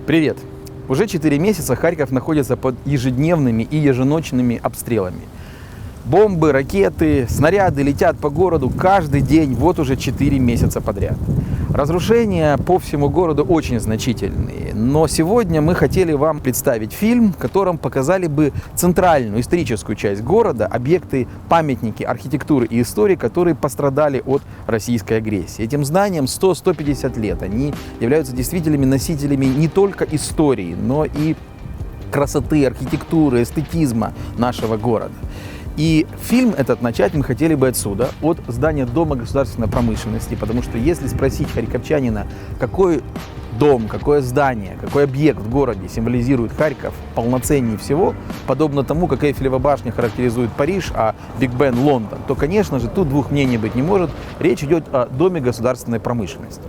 Привет! Уже 4 месяца Харьков находится под ежедневными и еженочными обстрелами. Бомбы, ракеты, снаряды летят по городу каждый день, вот уже 4 месяца подряд. Разрушения по всему городу очень значительные, но сегодня мы хотели вам представить фильм, в котором показали бы центральную историческую часть города, объекты, памятники архитектуры и истории, которые пострадали от российской агрессии. Этим зданиям 100-150 лет, они являются действительными носителями не только истории, но и красоты, архитектуры, эстетизма нашего города. И фильм этот начать мы хотели бы отсюда, от здания Дома государственной промышленности, потому что если спросить харьковчанина, какой дом, какое здание, какой объект в городе символизирует Харьков полноценнее всего, подобно тому, как Эйфелева башня характеризует Париж, а Биг Бен Лондон, то, конечно же, тут двух мнений быть не может. Речь идет о Доме государственной промышленности.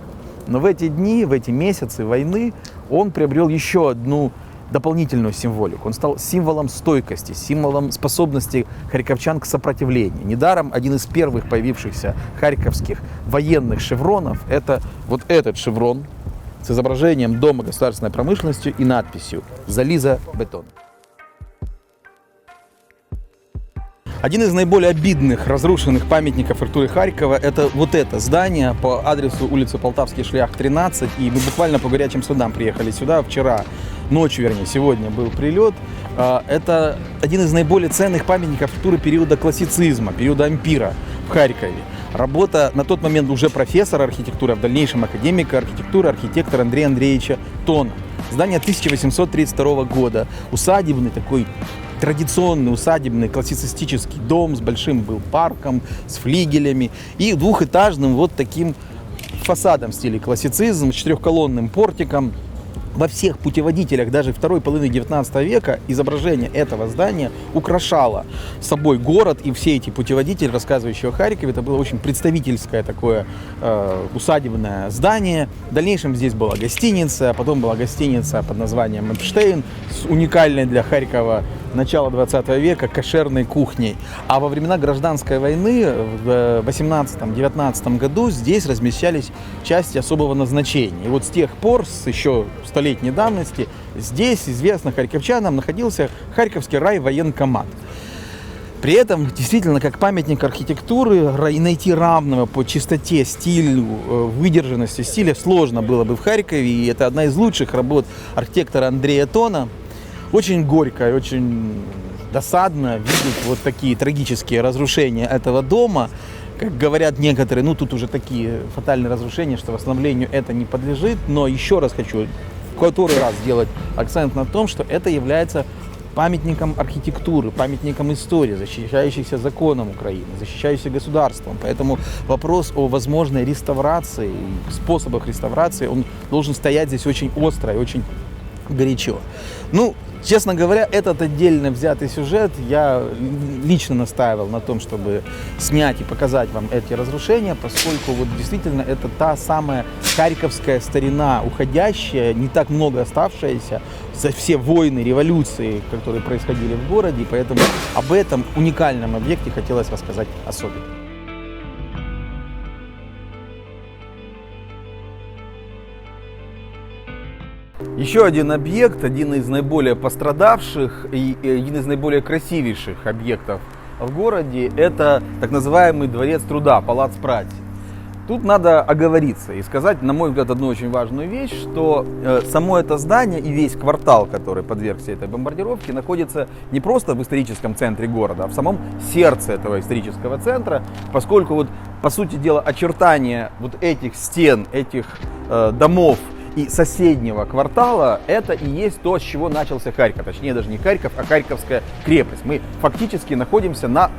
Но в эти дни, в эти месяцы войны он приобрел еще одну дополнительную символику. Он стал символом стойкости, символом способности харьковчан к сопротивлению. Недаром один из первых появившихся харьковских военных шевронов – это вот этот шеврон с изображением Дома государственной промышленности и надписью «Залізобетон». Один из наиболее обидных разрушенных памятников архитектуры Харькова – это вот это здание по адресу улицы Полтавский шлях, 13. И мы буквально по горячим следам приехали сюда вчера, ночью, вернее, сегодня был прилет. Это один из наиболее ценных памятников архитектуры периода классицизма, периода ампира в Харькове. Работа на тот момент уже профессора архитектуры, а в дальнейшем академика архитектуры, архитектора Андрея Андреевича Тона. Здание 1832 года, усадебный такой традиционный усадебный классицистический дом с большим был парком, с флигелями и двухэтажным вот таким фасадом в стиле классицизм, с четырехколонным портиком. Во всех путеводителях даже второй половины 19 века изображение этого здания украшало собой город, и все эти путеводители, рассказывающие о Харькове, это было очень представительское такое усадебное здание. В дальнейшем здесь была гостиница, потом была гостиница под названием Эпштейн с уникальной для Харькова начала 20 века кошерной кухней. А во времена гражданской войны в 18-19 году здесь размещались части особого назначения. И вот с тех пор, с еще столетней давности, здесь, известно харьковчанам, находился Харьковский райвоенкомат. При этом, действительно, как памятник архитектуры, найти равного по чистоте, стилю, выдержанности стиля сложно было бы в Харькове. И это одна из лучших работ архитектора Андрея Тона. Очень горько и очень досадно видеть вот такие трагические разрушения этого дома. Как говорят некоторые, ну тут уже такие фатальные разрушения, что восстановлению это не подлежит. Но еще раз хочу в который раз сделать акцент на том, что это является памятником архитектуры, памятником истории, защищающийся законом Украины, защищающийся государством. Поэтому вопрос о возможной реставрации, способах реставрации, он должен стоять здесь очень остро и очень горячо. Ну, честно говоря, этот отдельно взятый сюжет я лично настаивал на том, чтобы снять и показать вам эти разрушения, поскольку вот действительно это та самая харьковская старина, уходящая, не так много оставшаяся за все войны, революции, которые происходили в городе, и поэтому об этом уникальном объекте хотелось рассказать особенно. Еще один объект, один из наиболее пострадавших и один из наиболее красивейших объектов в городе, это так называемый Дворец труда, Палац праці. Тут надо оговориться и сказать, на мой взгляд, одну очень важную вещь, что само это здание и весь квартал, который подвергся этой бомбардировке, находится не просто в историческом центре города, а в самом сердце этого исторического центра, поскольку, вот, по сути дела, очертания вот этих стен, этих домов и соседнего квартала, это и есть то, с чего начался Харьков. Точнее, даже не Харьков, а Харьковская крепость. Мы фактически находимся на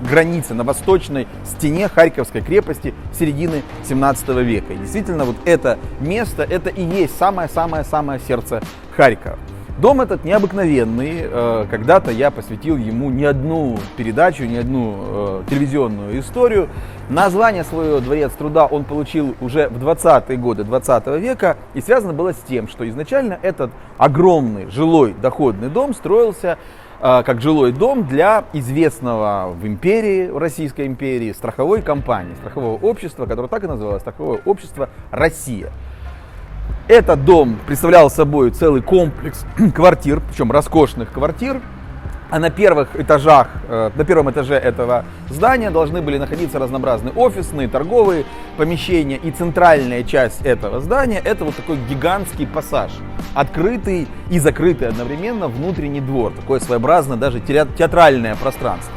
границе, на восточной стене Харьковской крепости середины 17 века. И действительно, вот это место, это и есть самое-самое-самое сердце Харькова. Дом этот необыкновенный. Когда-то я посвятил ему не одну передачу, не одну телевизионную историю. Название свое «Дворец труда» он получил уже в 20-е годы 20 века. И связано было с тем, что изначально этот огромный жилой доходный дом строился как жилой дом для известного в империи, в Российской империи, страховой компании, страхового общества, которое так и называлось, страховое общество «Россия». Этот дом представлял собой целый комплекс квартир, причем роскошных квартир. А на первых этажах, на первом этаже этого здания должны были находиться разнообразные офисные, торговые помещения. И центральная часть этого здания — это вот такой гигантский пассаж. Открытый и закрытый одновременно внутренний двор. Такое своеобразное даже театральное пространство.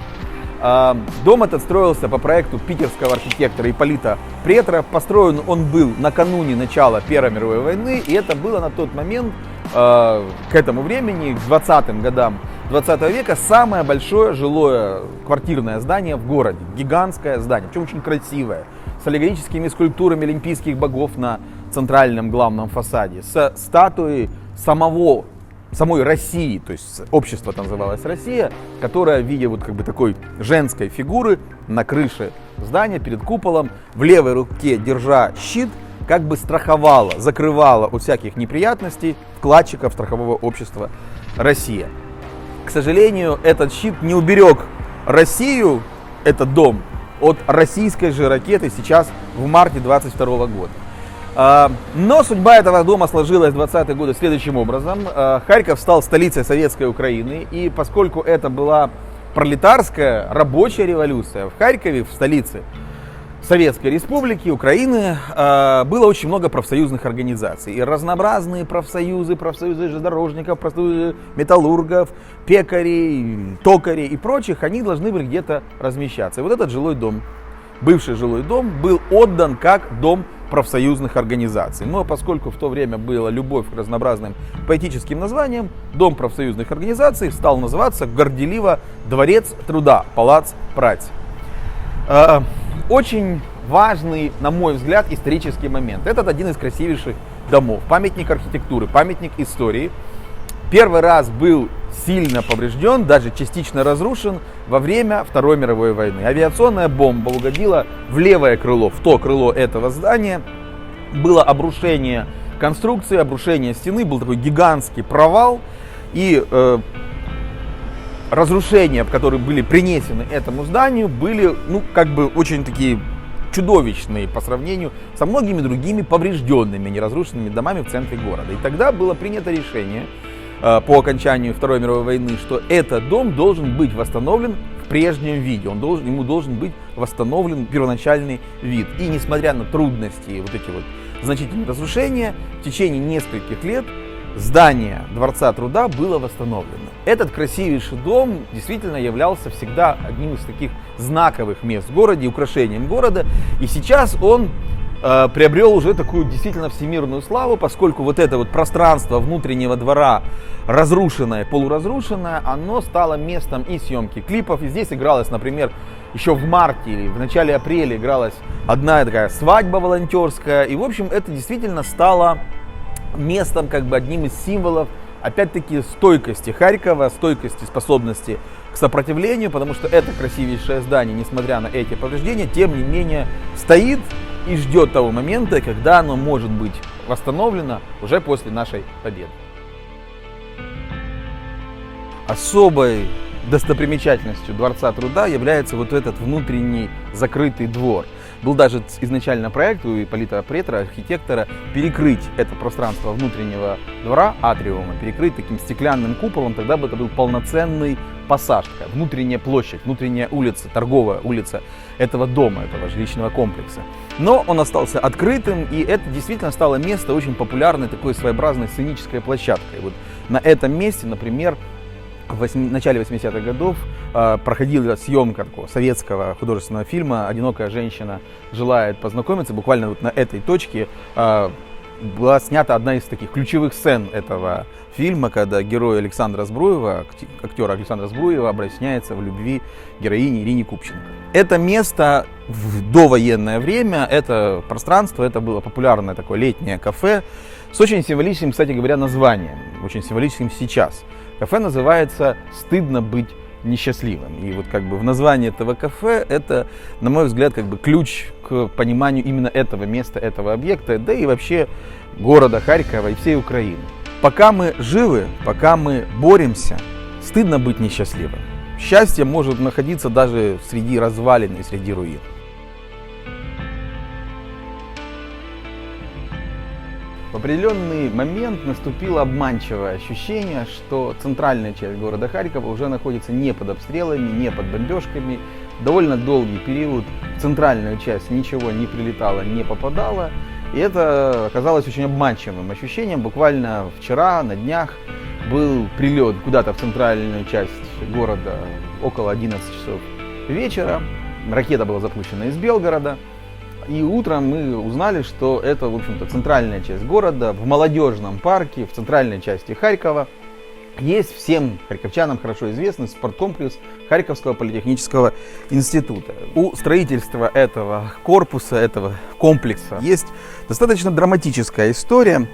Дом этот строился по проекту питерского архитектора Ипполита Претра. Построен он был накануне начала Первой мировой войны. И это было на тот момент, к этому времени, к 20-м годам 20 века, самое большое жилое квартирное здание в городе. Гигантское здание, причем очень красивое, с аллегорическими скульптурами олимпийских богов на центральном главном фасаде, с статуей самой России, то есть общество называлось Россия, которая в виде вот как бы такой женской фигуры на крыше здания перед куполом, в левой руке держа щит, как бы страховала, закрывала от всяких неприятностей вкладчиков страхового общества «Россия». К сожалению, этот щит не уберег Россию, этот дом, от российской же ракеты сейчас в марте 22 года. Но судьба этого дома сложилась в 20-е годы следующим образом. Харьков стал столицей советской Украины, и поскольку это была пролетарская рабочая революция, в Харькове, в столице Советской Республики Украины, было очень много профсоюзных организаций. И разнообразные профсоюзы железнодорожников, профсоюзы металлургов, пекарей, токарей и прочих, они должны были где-то размещаться. И вот этот жилой дом, бывший жилой дом, был отдан как дом профсоюзных организаций. Но поскольку в то время была любовь к разнообразным поэтическим названиям, дом профсоюзных организаций стал называться горделиво Дворец труда, Палац праці. Очень важный, на мой взгляд, исторический момент. Это один из красивейших домов. Памятник архитектуры, памятник истории. Первый раз был сильно поврежден, даже частично разрушен во время Второй мировой войны. Авиационная бомба угодила в левое крыло, в то крыло этого здания. Было обрушение конструкции, обрушение стены, был такой гигантский провал. И разрушения, которые были принесены этому зданию, были, очень такие чудовищные по сравнению со многими другими поврежденными, неразрушенными домами в центре города. И тогда было принято решение по окончанию Второй мировой войны, что этот дом должен быть восстановлен в прежнем виде, ему должен быть восстановлен первоначальный вид. И несмотря на трудности, вот эти вот значительные разрушения, в течение нескольких лет здание Дворца труда было восстановлено. Этот красивейший дом действительно являлся всегда одним из таких знаковых мест в городе, украшением города. И сейчас он приобрел уже такую действительно всемирную славу, поскольку вот это вот пространство внутреннего двора, разрушенное, полуразрушенное, оно стало местом и съемки клипов. И здесь игралось, например, еще в марте или в начале апреля игралась одна такая свадьба волонтерская. И, в общем, это действительно стало местом, как бы одним из символов, опять-таки, стойкости Харькова, стойкости, способности к сопротивлению, потому что это красивейшее здание, несмотря на эти повреждения, тем не менее стоит и ждет того момента, когда оно может быть восстановлено уже после нашей победы. Особой достопримечательностью Дворца труда является вот этот внутренний закрытый двор. Был даже изначально проект у Ипполита Претра, архитектора, перекрыть это пространство внутреннего двора, атриума, перекрыть таким стеклянным куполом, тогда бы это был полноценный пассаж, такая внутренняя площадь, внутренняя улица, торговая улица этого дома, этого жилищного комплекса. Но он остался открытым, и это действительно стало место очень популярной, такой своеобразной сценической площадкой. Вот на этом месте, например, в начале 80-х годов проходила съемка такого советского художественного фильма «Одинокая женщина желает познакомиться». Буквально вот на этой точке была снята одна из таких ключевых сцен этого фильма, когда герой Александра Збруева, актер Александра Збруева, объясняется в любви героине Ирине Купченко. Это место в довоенное время, это пространство, это было популярное такое летнее кафе с очень символическим, кстати говоря, названием, очень символическим сейчас. Кафе называется «Стыдно быть несчастливым». И вот как бы в названии этого кафе это, на мой взгляд, как бы ключ к пониманию именно этого места, этого объекта, да и вообще города Харькова и всей Украины. Пока мы живы, пока мы боремся, стыдно быть несчастливым. Счастье может находиться даже среди развалин и среди руин. В определенный момент наступило обманчивое ощущение, что центральная часть города Харькова уже находится не под обстрелами, не под бомбежками. Довольно долгий период в центральную часть ничего не прилетало, не попадало. И это оказалось очень обманчивым ощущением. Буквально вчера, на днях, был прилет куда-то в центральную часть города около 11 часов вечера. Ракета была запущена из Белгорода. И утром мы узнали, что это, в общем-то, центральная часть города, в молодежном парке, в центральной части Харькова. Есть всем харьковчанам хорошо известный спорткомплекс Харьковского политехнического института. У строительства этого корпуса, этого комплекса есть достаточно драматическая история.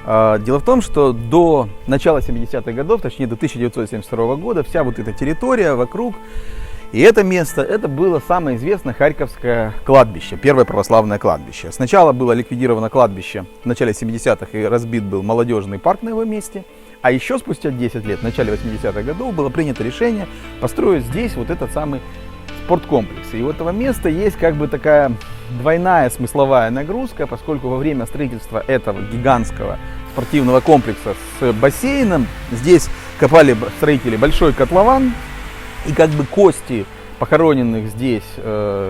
Дело в том, что до начала 70-х годов, точнее до 1972 года, вся вот эта территория вокруг, и это место, это было самое известное Харьковское кладбище, первое православное кладбище. Сначала было ликвидировано кладбище в начале 70-х и разбит был молодежный парк на его месте. А еще спустя 10 лет, в начале 80-х годов, было принято решение построить здесь вот этот самый спорткомплекс. И у этого места есть как бы такая двойная смысловая нагрузка, поскольку во время строительства этого гигантского спортивного комплекса с бассейном здесь копали строители большой котлован, и как бы кости похороненных здесь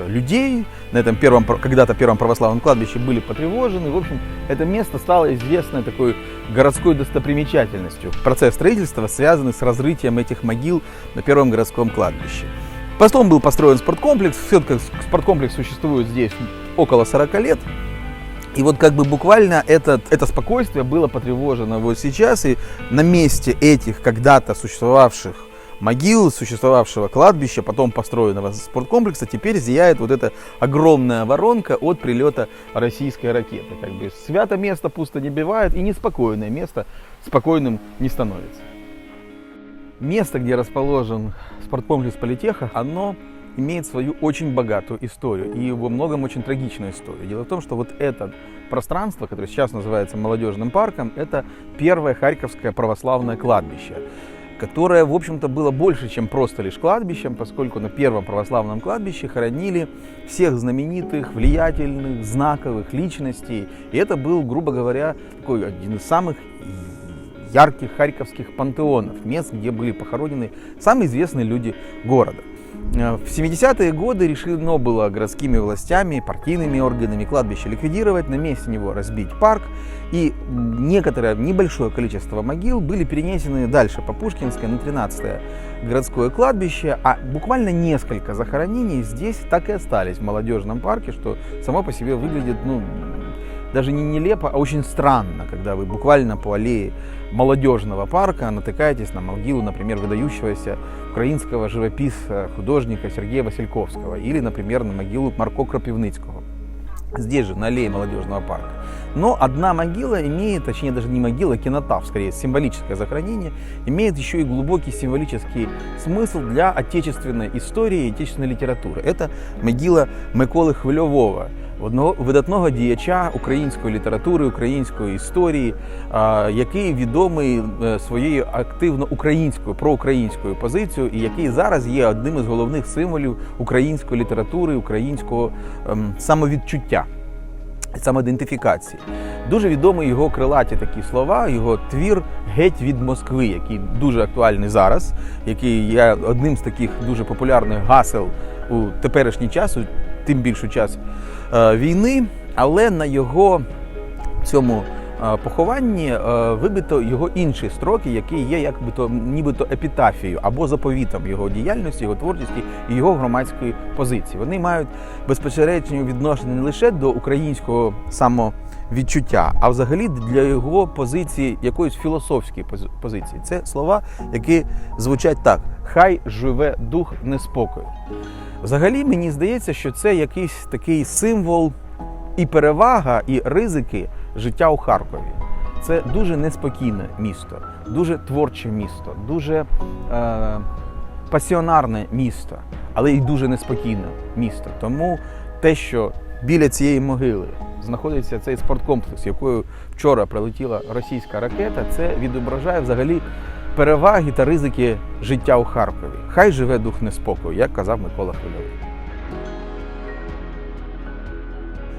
людей на этом когда-то первом православном кладбище были потревожены. В общем, это место стало известной такой городской достопримечательностью. Процесс строительства связан с разрытием этих могил на первом городском кладбище. Потом был построен спорткомплекс. Все-таки спорткомплекс существует здесь около 40 лет. И вот как бы буквально это спокойствие было потревожено вот сейчас. И на месте этих когда-то существовавших могил, существовавшего кладбища, потом построенного спорткомплекса, теперь зияет вот эта огромная воронка от прилета российской ракеты. Как бы свято место пусто не бывает, и неспокойное место спокойным не становится. Место, где расположен спорткомплекс Политеха, оно имеет свою очень богатую историю и во многом очень трагичную историю. Дело в том, что вот это пространство, которое сейчас называется молодежным парком, это первое Харьковское православное кладбище, которое, в общем-то, было больше, чем просто лишь кладбищем, поскольку на первом православном кладбище хоронили всех знаменитых, влиятельных, знаковых личностей. И это был, грубо говоря, такой один из самых ярких харьковских пантеонов, мест, где были похоронены самые известные люди города. В 70-е годы решено было городскими властями, партийными органами кладбище ликвидировать, на месте него разбить парк, и небольшое количество могил были перенесены дальше по Пушкинской на 13-е городское кладбище, а буквально несколько захоронений здесь так и остались в молодежном парке, что само по себе выглядит, даже не нелепо, а очень странно, когда вы буквально по аллее молодежного парка натыкаетесь на могилу, например, выдающегося украинского живописца, художника Сергея Васильковского, или, например, на могилу Марко Кропивницкого. Здесь же, на аллее молодежного парка. Но одна могила имеет, точнее даже не могила, а кинотаф, скорее символическое захоронение, имеет еще и глубокий символический смысл для отечественной истории и отечественной литературы. Это могила Миколи Хвильового, видатного діяча української літератури, української історії, який відомий своєю активно українською, проукраїнською позицією і який зараз є одним із головних символів української літератури, українського самовідчуття, самоідентифікації. Дуже відомі його крилаті такі слова, його твір «Геть від Москви», який дуже актуальний зараз, який є одним з таких дуже популярних гасел у теперішній час, тим більше час війни, але на його цьому похованні вибито його інші строки, які є нібито епітафією або заповітом його діяльності, його творчості і його громадської позиції. Вони мають безпосередньо відношення не лише до українського самовідчуття, а взагалі для його позиції, якоїсь філософської позиції. Це слова, які звучать так: «Хай живе дух неспокою». Взагалі, мені здається, що це якийсь такий символ і перевага, і ризики життя у Харкові. Це дуже неспокійне місто, дуже творче місто, дуже пасіонарне місто, але й дуже неспокійне місто. Тому те, що біля цієї могили знаходиться цей спорткомплекс, якою вчора прилетіла російська ракета, це відображає взагалі переваги та ризики життя у Харкові. Хай живе дух неспокою, як казав Микола Хвильовий.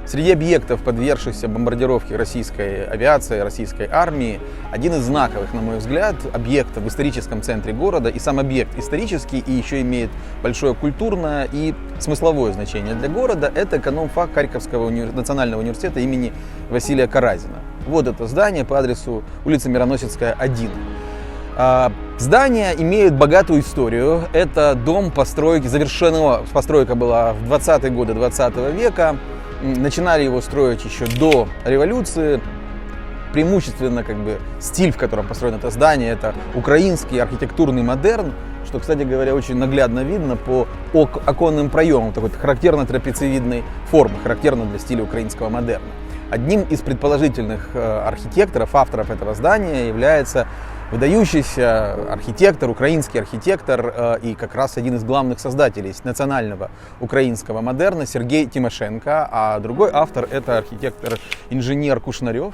Среди объектов, подвергшихся бомбардировке российской авиации, российской армии, один из знаковых, на мой взгляд, объектов в историческом центре города, и сам объект исторический, и еще имеет большое культурное и смысловое значение для города, это эконом-фак Харьковского национального университета имени Василия Каразина. Вот это здание по адресу улица Мироносецкая, 1. Здание имеет богатую историю. Это дом постройки, постройка была в 20-е годы 20 века. Начинали его строить еще до революции. Преимущественно стиль, в котором построено это здание, это украинский архитектурный модерн, что, кстати говоря, очень наглядно видно по оконным проемам, такой характерно трапециевидной формы, характерно для стиля украинского модерна. Одним из предположительных архитекторов, авторов этого здания является выдающийся архитектор, украинский архитектор и как раз один из главных создателей национального украинского модерна Сергей Тимошенко, а другой автор — это архитектор-инженер Кушнарев.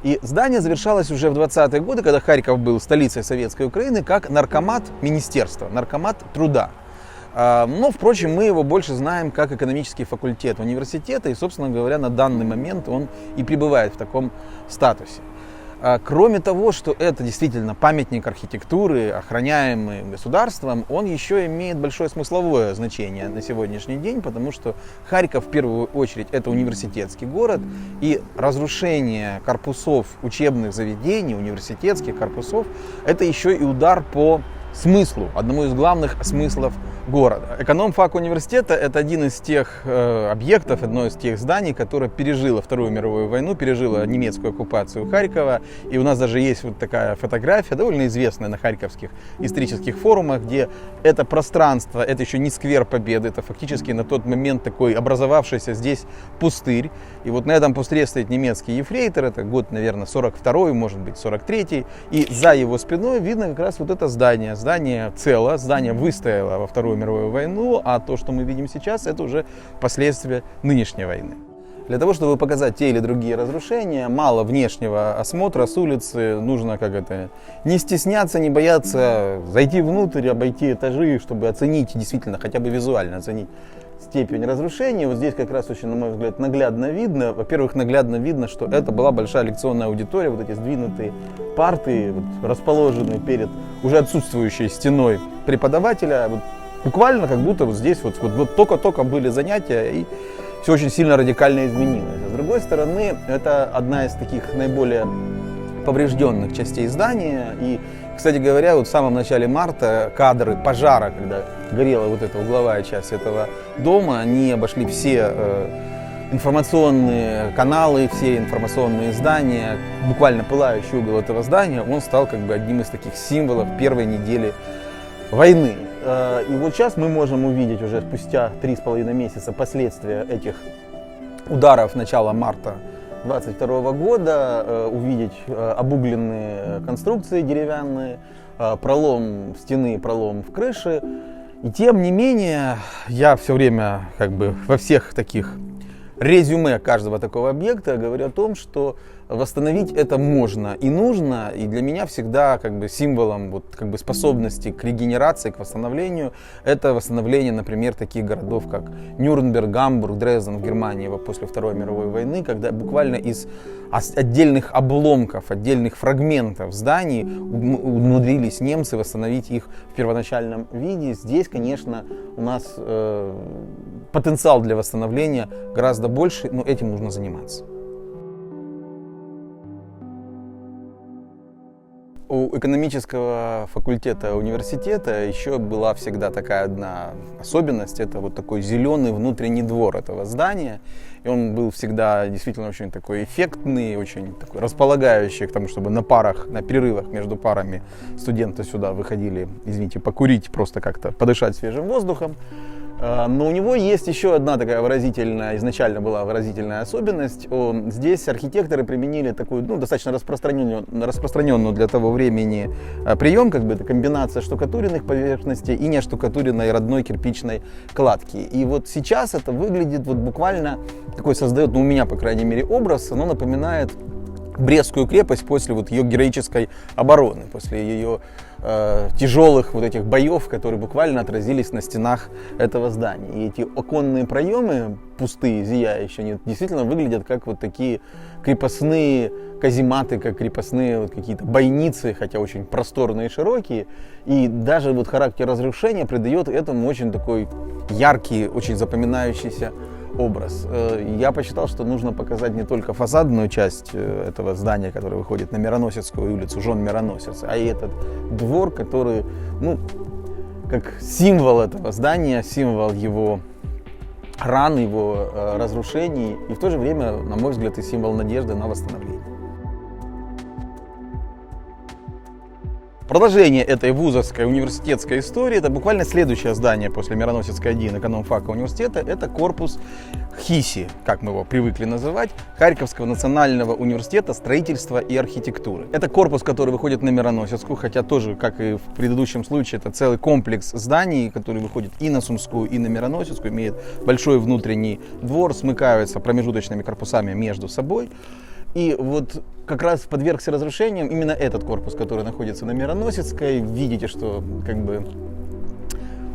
И здание завершалось уже в 20-е годы, когда Харьков был столицей Советской Украины, как наркомат министерства, наркомат труда. Но, впрочем, мы его больше знаем как экономический факультет университета, и, собственно говоря, на данный момент он и пребывает в таком статусе. Кроме того, что это действительно памятник архитектуры, охраняемый государством, он еще имеет большое смысловое значение на сегодняшний день, потому что Харьков в первую очередь это университетский город, и разрушение корпусов учебных заведений, университетских корпусов, это еще и удар по смыслу, одному из главных смыслов города. Эконом-фак университета — это один из тех объектов, одно из тех зданий, которое пережило Вторую мировую войну, пережило немецкую оккупацию Харькова. И у нас даже есть вот такая фотография, довольно известная на харьковских исторических форумах, где это пространство, это еще не сквер Победы, это фактически на тот момент такой образовавшийся здесь пустырь. И вот на этом пустыре стоит немецкий ефрейтор, это год, наверное, 42-й, может быть, 43-й. И за его спиной видно как раз вот это здание. Здание цело, здание выстояло во Вторую мировую войну, а то, что мы видим сейчас, это уже последствия нынешней войны. Для того, чтобы показать те или другие разрушения, мало внешнего осмотра с улицы, нужно не стесняться, не бояться зайти внутрь, обойти этажи, чтобы оценить, действительно, хотя бы визуально оценить степень разрушения. Вот здесь как раз очень, на мой взгляд, наглядно видно. Во-первых, наглядно видно, что это была большая лекционная аудитория, вот эти сдвинутые парты, расположенные перед уже отсутствующей стеной преподавателя. Буквально как будто вот здесь вот только-только были занятия, и все очень сильно радикально изменилось. А с другой стороны, это одна из таких наиболее поврежденных частей здания. И, кстати говоря, вот в самом начале марта кадры пожара, когда горела вот эта угловая часть этого дома, они обошли все информационные каналы, все информационные здания. Буквально пылающий угол этого здания, он стал одним из таких символов первой недели войны. И вот сейчас мы можем увидеть уже спустя 3,5 месяца последствия этих ударов начала марта 22 года, увидеть обугленные конструкции деревянные, пролом стены, пролом в крыше. И тем не менее, я все время во всех таких резюме каждого такого объекта говорю о том, что восстановить это можно и нужно, и для меня всегда символом способности к регенерации, к восстановлению, это восстановление, например, таких городов, как Нюрнберг, Гамбург, Дрезден в Германии после Второй мировой войны, когда буквально из отдельных обломков, отдельных фрагментов зданий умудрились немцы восстановить их в первоначальном виде. Здесь, конечно, у нас потенциал для восстановления гораздо больше, но этим нужно заниматься. У экономического факультета университета еще была всегда такая одна особенность, это вот такой зеленый внутренний двор этого здания. И он был всегда действительно очень такой эффектный, очень такой располагающий к тому, чтобы на парах, на перерывах между парами студенты сюда выходили, покурить, просто как-то подышать свежим воздухом. Но у него есть еще одна такая выразительная, изначально была выразительная особенность. Здесь архитекторы применили такую, достаточно распространенную для того времени прием, это комбинация штукатуренных поверхностей и неоштукатуренной родной кирпичной кладки. И вот сейчас это выглядит буквально такой создает, у меня, по крайней мере, образ, оно напоминает Брестскую крепость после вот ее героической обороны, после ее тяжелых вот этих боев, которые буквально отразились на стенах этого здания. И эти оконные проемы, пустые, зияющие, они действительно выглядят как вот такие крепостные казематы, как крепостные вот какие-то бойницы, хотя очень просторные и широкие. И даже вот характер разрушения придает этому очень такой яркий, очень запоминающийся образ. Я посчитал, что нужно показать не только фасадную часть этого здания, которое выходит на Мироносецкую улицу, Жен Мироносец, а и этот двор, который, ну, как символ этого здания, символ его ран, его разрушений, и в то же время, на мой взгляд, и символ надежды на восстановление. Продолжение этой вузовской университетской истории, это буквально следующее здание после Мироносецкой 1 экономфака университета, это корпус ХИСИ, как мы его привыкли называть, Харьковского национального университета строительства и архитектуры. Это корпус, который выходит на Мироносецкую, хотя тоже, как и в предыдущем случае, это целый комплекс зданий, который выходит и на Сумскую, и на Мироносецкую, имеет большой внутренний двор, смыкаются промежуточными корпусами между собой. И вот как раз подвергся разрушениям именно этот корпус, который находится на Мироносецкой. Видите, что как бы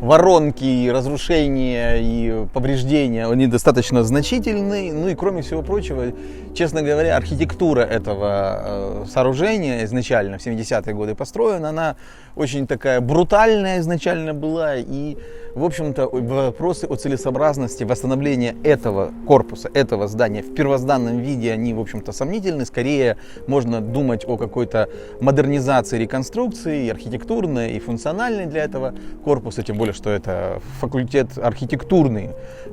воронки, разрушения и повреждения, они достаточно значительные. Ну и кроме всего прочего, честно говоря, архитектура этого сооружения изначально в 70-е годы построена, она очень такая брутальная изначально была. И, в общем-то, вопросы о целесообразности восстановления этого корпуса, этого здания в первозданном виде, они, в общем-то, сомнительны. Скорее можно думать о какой-то модернизации, реконструкции, и архитектурной, и функциональной для этого корпуса, тем более, что это факультет архитектурный,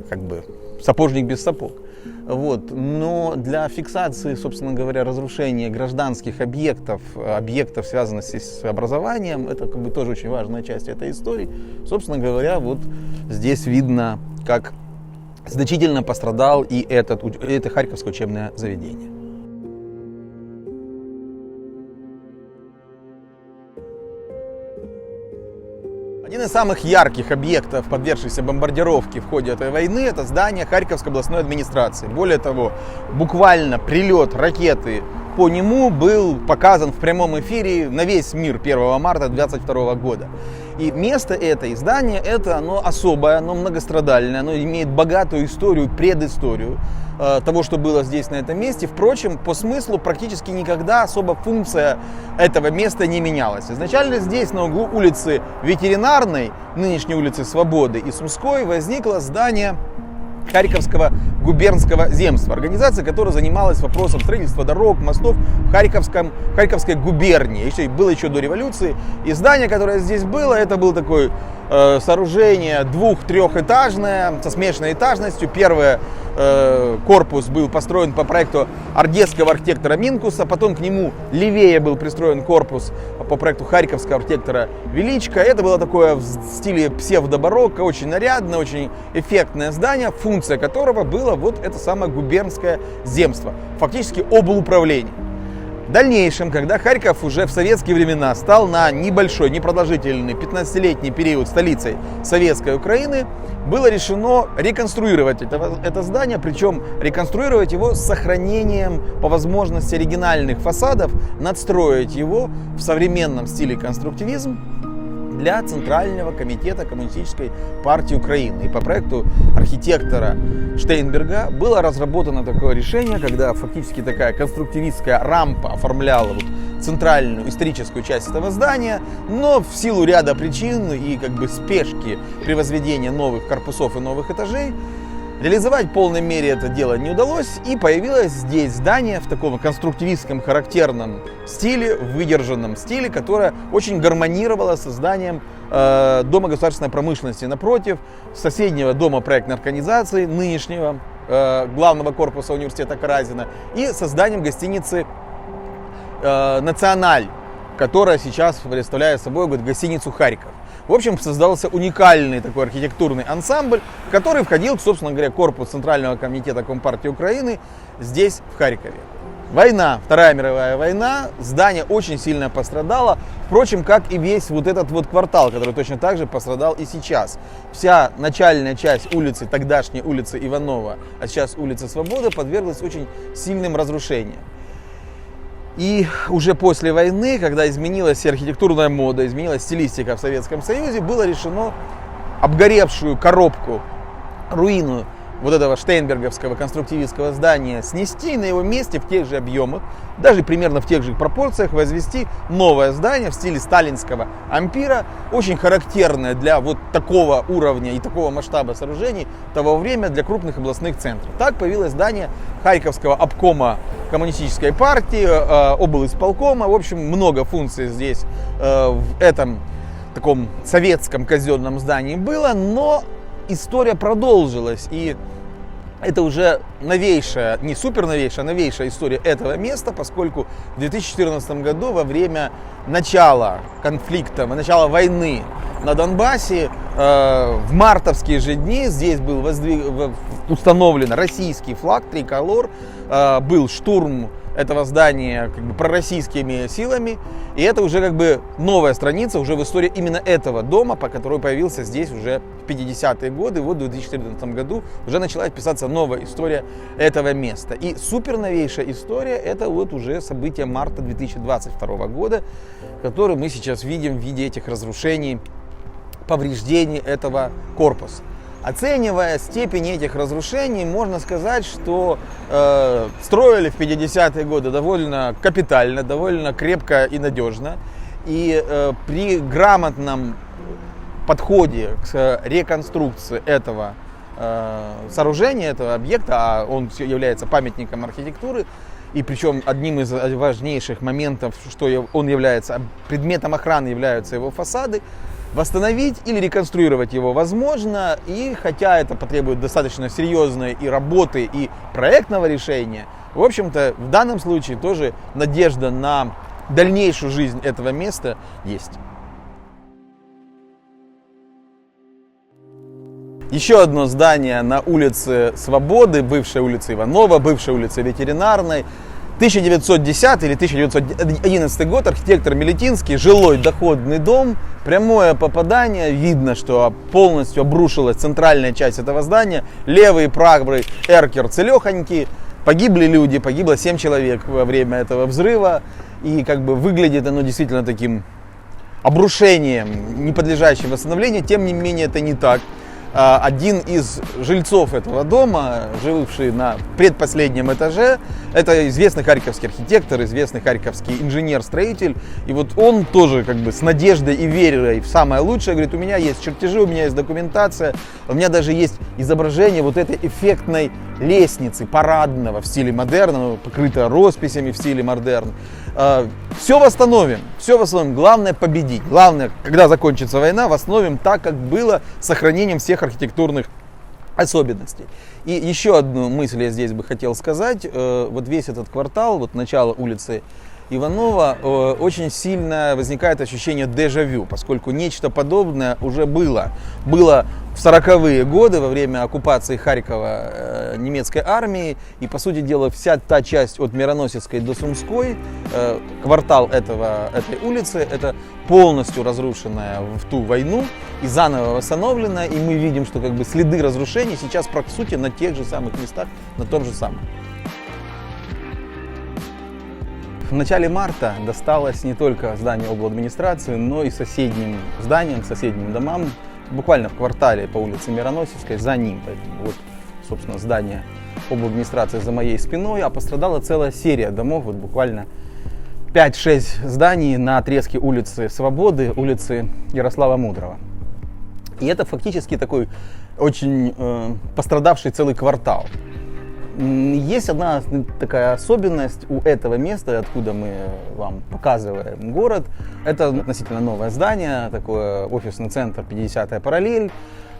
как бы сапожник без сапог. Вот. Но для фиксации, собственно говоря, разрушения гражданских объектов, связанных с образованием, это как бы тоже очень важная часть этой истории. Собственно говоря, вот здесь видно, как значительно пострадал и это Харьковское учебное заведение. Один из самых ярких объектов, подвергшихся бомбардировке в ходе этой войны, это здание Харьковской областной администрации. Более того, буквально прилет ракеты по нему был показан в прямом эфире на весь мир 1 марта 2022 года. И место это, и здание это, оно особое, оно многострадальное, оно имеет богатую историю, предысторию того, что было здесь на этом месте. Впрочем, по смыслу практически никогда особо функция этого места не менялась. Изначально здесь, на углу улицы Ветеринарной, нынешней улицы Свободы, и Сумской, возникло здание Харьковского губернского земства, организация, которая занималась вопросом строительства дорог, мостов в Харьковской губернии. Было еще до революции. И здание, которое здесь было, это было такое сооружение 2-3-этажное со смешанной этажностью. Первый корпус был построен по проекту ордетского архитектора Минкуса, потом к нему левее был пристроен корпус по проекту харьковского архитектора Величко. Это было такое в стиле псевдобарокко, очень нарядное, очень эффектное здание, функция которого было вот это самое губернское земство, фактически облуправление. В дальнейшем, когда Харьков уже в советские времена стал на небольшой, непродолжительный 15-летний период столицей советской Украины, было решено реконструировать это здание, причем реконструировать его с сохранением по возможности оригинальных фасадов, надстроить его в современном стиле конструктивизм для Центрального комитета Коммунистической партии Украины. И по проекту архитектора Штейнберга было разработано такое решение, когда фактически такая конструктивистская рампа оформляла вот центральную историческую часть этого здания, но в силу ряда причин и как бы спешки при возведении новых корпусов и новых этажей реализовать в полной мере это дело не удалось, и появилось здесь здание в таком конструктивистском характерном стиле, выдержанном стиле, которое очень гармонировало со зданием Дома государственной промышленности напротив, соседнего дома проектной организации, нынешнего главного корпуса университета Каразина, и со зданием гостиницы «Националь», которая сейчас представляет собой гостиницу «Харьков». В общем, создался уникальный такой архитектурный ансамбль, в который входил, собственно говоря, корпус Центрального комитета Компартии Украины здесь, в Харькове. Война, Вторая мировая война, здание очень сильно пострадало, впрочем, как и весь вот этот вот квартал, который точно так же пострадал и сейчас. Вся начальная часть улицы, тогдашней улицы Иванова, а сейчас улица Свободы, подверглась очень сильным разрушениям. И уже после войны, когда изменилась архитектурная мода, изменилась стилистика в Советском Союзе, было решено обгоревшую коробку, руину вот этого штейнберговского конструктивистского здания снести и на его месте в тех же объемах, даже примерно в тех же пропорциях возвести новое здание в стиле сталинского ампира, очень характерное для вот такого уровня и такого масштаба сооружений того времени для крупных областных центров. Так появилось здание Харьковского обкома коммунистической партии, облисполкома. В общем, много функций здесь в этом таком советском казенном здании было, но история продолжилась, и это уже новейшая, не супер новейшая, а новейшая история этого места, поскольку в 2014 году во время начала конфликта, начала войны на Донбассе, в мартовские же дни здесь был установлен российский флаг, триколор, был штурм этого здания как бы пророссийскими силами, и это уже как бы новая страница уже в истории именно этого дома, по которой появился здесь уже в 50-е годы. Вот в 2014 году уже начала писаться новая история этого места. И супер новейшая история — это вот уже события марта 2022 года, которые мы сейчас видим в виде этих разрушений, повреждений этого корпуса. Оценивая степень этих разрушений, можно сказать, что строили в 50-е годы довольно капитально, довольно крепко и надежно. И при грамотном подходе к реконструкции этого сооружения, этого объекта, а он является памятником архитектуры, и причем одним из важнейших моментов, что он является предметом охраны, являются его фасады, восстановить или реконструировать его возможно, и хотя это потребует достаточно серьезной и работы, и проектного решения, в общем-то, в данном случае тоже надежда на дальнейшую жизнь этого места есть. Еще одно здание на улице Свободы, бывшей улице Иванова, бывшей улице Ветеринарной. 1910 или 1911 год, архитектор Мелетинский, жилой доходный дом, прямое попадание, видно, что полностью обрушилась центральная часть этого здания, левый и правый эркер целехоньки, погибли люди, погибло 7 человек во время этого взрыва, и как бы выглядит оно действительно таким обрушением, не подлежащим восстановлению, тем не менее это не так. Один из жильцов этого дома, живший на предпоследнем этаже, это известный харьковский архитектор, известный харьковский инженер-строитель. И вот он тоже как бы с надеждой и верой в самое лучшее говорит: у меня есть чертежи, у меня есть документация, у меня даже есть изображение вот этой эффектной лестницы парадного в стиле модерн, покрытая росписями в стиле модерн. Все восстановим, главное победить. Главное, когда закончится война, восстановим так, как было, с сохранением всех архитектурных особенностей. И еще одну мысль я здесь бы хотел сказать. Вот весь этот квартал, вот начало улицы Иванова, очень сильно возникает ощущение дежавю, поскольку нечто подобное уже было. Было в 40-е годы во время оккупации Харькова немецкой армией. И, по сути дела, вся та часть от Мироносецкой до Сумской, квартал этой улицы, это полностью разрушенная в ту войну и заново восстановлена. И мы видим, что как бы следы разрушений сейчас, по сути, на тех же самых местах, на том же самом. В начале марта досталось не только зданию обладминистрации, но и соседним зданиям, соседним домам, буквально в квартале по улице Мироносецкой, за ним. Поэтому вот, собственно, здание обладминистрации за моей спиной, а пострадала целая серия домов, вот буквально 5-6 зданий на отрезке улицы Свободы, улицы Ярослава Мудрого. И это фактически такой очень пострадавший целый квартал. Есть одна такая особенность у этого места, откуда мы вам показываем город. Это относительно новое здание, такое офисный центр 50-я параллель.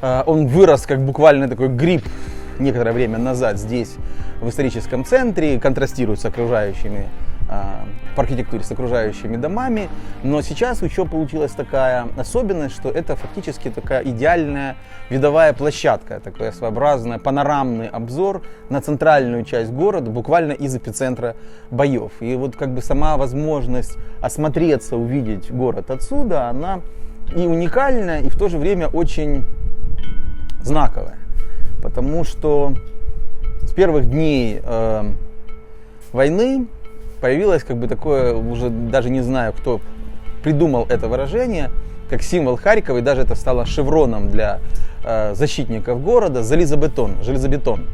Он вырос как буквально такой гриб некоторое время назад здесь, в историческом центре, контрастирует с окружающими, по архитектуре с окружающими домами. Но сейчас еще получилась такая особенность, что это фактически такая идеальная видовая площадка, такой своеобразный панорамный обзор на центральную часть города, буквально из эпицентра боев. И вот как бы сама возможность осмотреться, увидеть город отсюда, она и уникальная, и в то же время очень знаковая. Потому что с первых дней войны появилось как бы такое, уже даже не знаю, кто придумал это выражение, как символ Харькова, и даже это стало шевроном для защитников города, железобетон,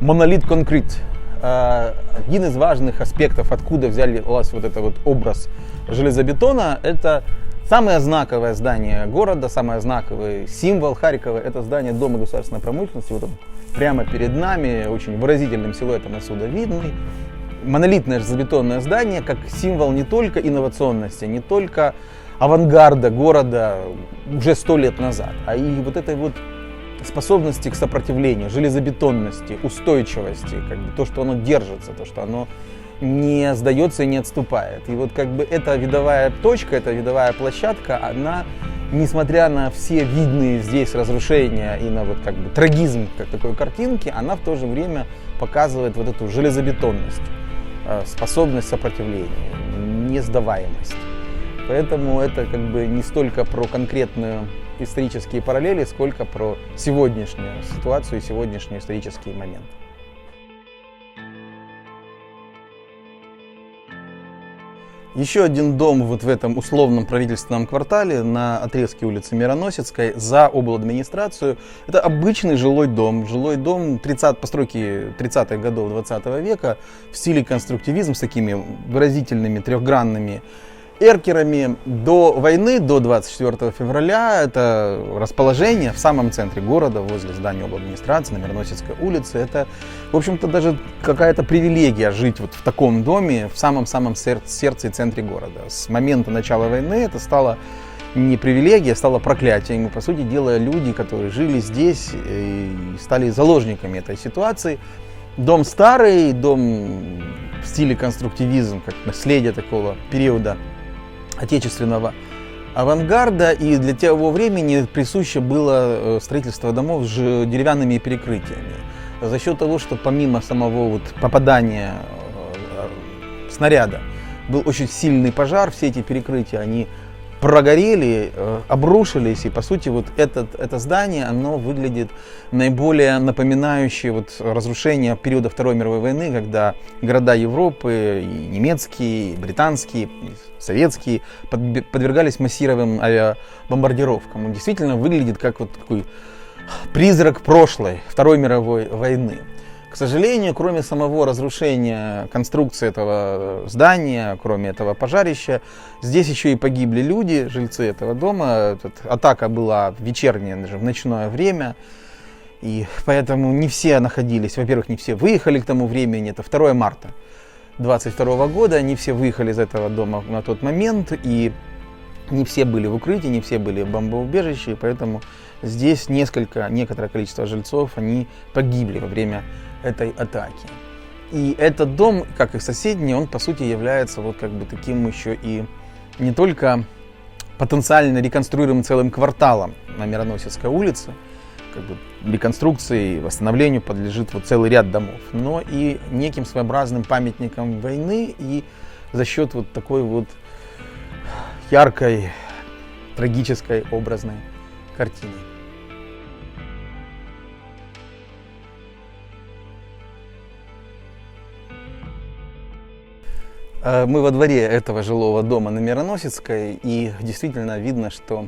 монолит конкрет. Один из важных аспектов, откуда взялся вот этот вот образ железобетона, это самое знаковое здание города, самый знаковый символ Харькова, это здание Дома государственной промышленности, вот он прямо перед нами, очень выразительным силуэтом отсюда видный. Монолитное железобетонное здание как символ не только инновационности, не только авангарда города уже 100 лет назад, а и вот этой вот способности к сопротивлению, железобетонности, устойчивости, как бы то, что оно держится, то, что оно не сдается и не отступает. И вот как бы эта видовая точка, эта видовая площадка, она, несмотря на все видные здесь разрушения и на вот как бы трагизм как такой картинки, она в то же время показывает вот эту железобетонность, способность сопротивления, несдаваемость. Поэтому это как бы не столько про конкретную исторические параллели, сколько про сегодняшнюю ситуацию и сегодняшний исторический момент. Еще один дом вот в этом условном правительственном квартале на отрезке улицы Мироносецкой за обладминистрацию. Это обычный жилой дом постройки 30-х годов 20 века в стиле конструктивизм с такими выразительными трехгранными эркерами. До войны, до 24 февраля, это расположение в самом центре города, возле здания обладминистрации на Мироносецкой улице. Это, в общем-то, даже какая-то привилегия жить вот в таком доме, в самом-самом сердце и центре города. С момента начала войны это стало не привилегия, стало проклятием. И, по сути дела, люди, которые жили здесь, стали заложниками этой ситуации. Дом старый, дом в стиле конструктивизм, как наследие такого периода отечественного авангарда, и для того времени присуще было строительство домов с деревянными перекрытиями. За счет того, что помимо самого вот попадания снаряда был очень сильный пожар, все эти перекрытия, они прогорели, обрушились, и по сути вот это здание, оно выглядит наиболее напоминающее вот разрушение периода Второй мировой войны, когда города Европы, и немецкие, и британские, и советские, подвергались массированным авиабомбардировкам. Он действительно выглядит как вот такой призрак прошлой Второй мировой войны. К сожалению, кроме самого разрушения конструкции этого здания, кроме этого пожарища, здесь еще и погибли люди, жильцы этого дома. Атака была вечерняя, даже в ночное время. И поэтому не все находились, во-первых, не все выехали к тому времени, это 2 марта 22 года, не все выехали из этого дома на тот момент, и не все были в укрытии, не все были в бомбоубежище, поэтому здесь некоторое количество жильцов, они погибли во время этой атаки. И этот дом, как и соседний, он по сути является вот как бы таким еще и не только потенциально реконструируемым целым кварталом на Мироносецкой улице, как бы реконструкции и восстановлению подлежит вот целый ряд домов, но и неким своеобразным памятником войны, и за счет вот такой вот яркой, трагической, образной картины. Мы во дворе этого жилого дома на Мироносецкой, и действительно видно, что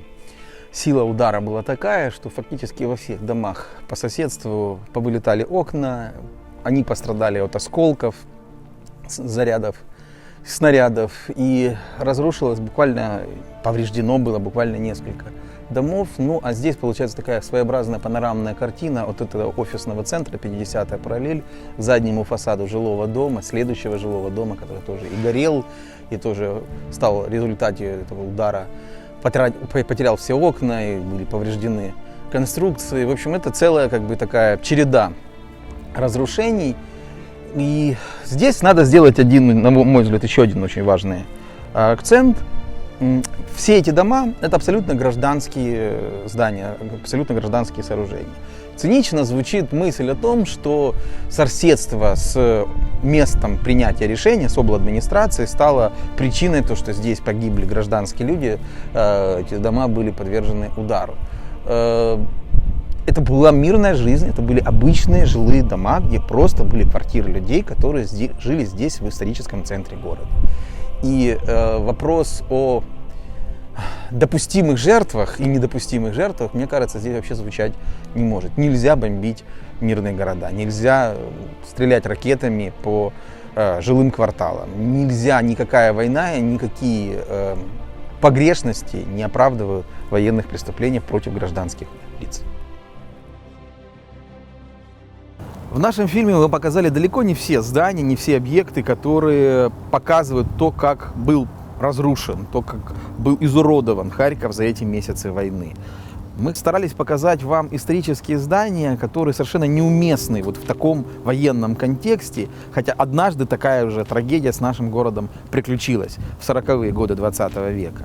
сила удара была такая, что фактически во всех домах по соседству повылетали окна, они пострадали от осколков, зарядов, снарядов, и разрушилось буквально, повреждено было буквально несколько домов. Ну, а здесь получается такая своеобразная панорамная картина от этого офисного центра, 50-я параллель, к заднему фасаду жилого дома, следующего жилого дома, который тоже и горел, и тоже стал в результате этого удара, потерял все окна, и были повреждены конструкции. В общем, это целая как бы такая череда разрушений. И здесь надо сделать один, на мой взгляд, еще один очень важный акцент. Все эти дома – это абсолютно гражданские здания, абсолютно гражданские сооружения. Цинично звучит мысль о том, что соседство с местом принятия решения, с обладминистрацией, стало причиной того, что здесь погибли гражданские люди, эти дома были подвержены удару. Это была мирная жизнь, это были обычные жилые дома, где просто были квартиры людей, которые жили здесь, в историческом центре города. И вопрос о допустимых жертвах и недопустимых жертвах, мне кажется, здесь вообще звучать не может. Нельзя бомбить мирные города, нельзя стрелять ракетами по жилым кварталам, нельзя, никакая война, никакие погрешности не оправдывают военных преступлений против гражданских лиц. В нашем фильме мы показали далеко не все здания, не все объекты, которые показывают то, как был разрушен, то, как был изуродован Харьков за эти месяцы войны. Мы старались показать вам исторические здания, которые совершенно неуместны вот в таком военном контексте, хотя однажды такая же трагедия с нашим городом приключилась в 40-е годы 20 века.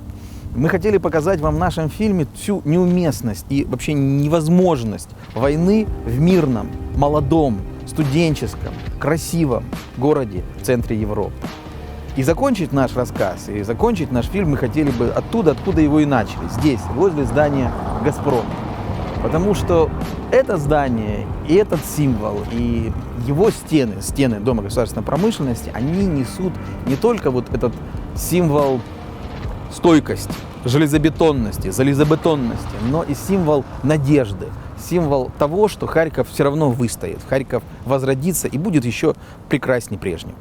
Мы хотели показать вам в нашем фильме всю неуместность и вообще невозможность войны в мирном, молодом, студенческом, красивом городе в центре Европы. И закончить наш рассказ, и закончить наш фильм мы хотели бы оттуда, откуда его и начали, здесь, возле здания «Газпрома». Потому что это здание и этот символ, и его стены, стены Дома государственной промышленности, они несут не только вот этот символ стойкости, железобетонности, но и символ надежды, символ того, что Харьков все равно выстоит, Харьков возродится и будет еще прекраснее прежнего.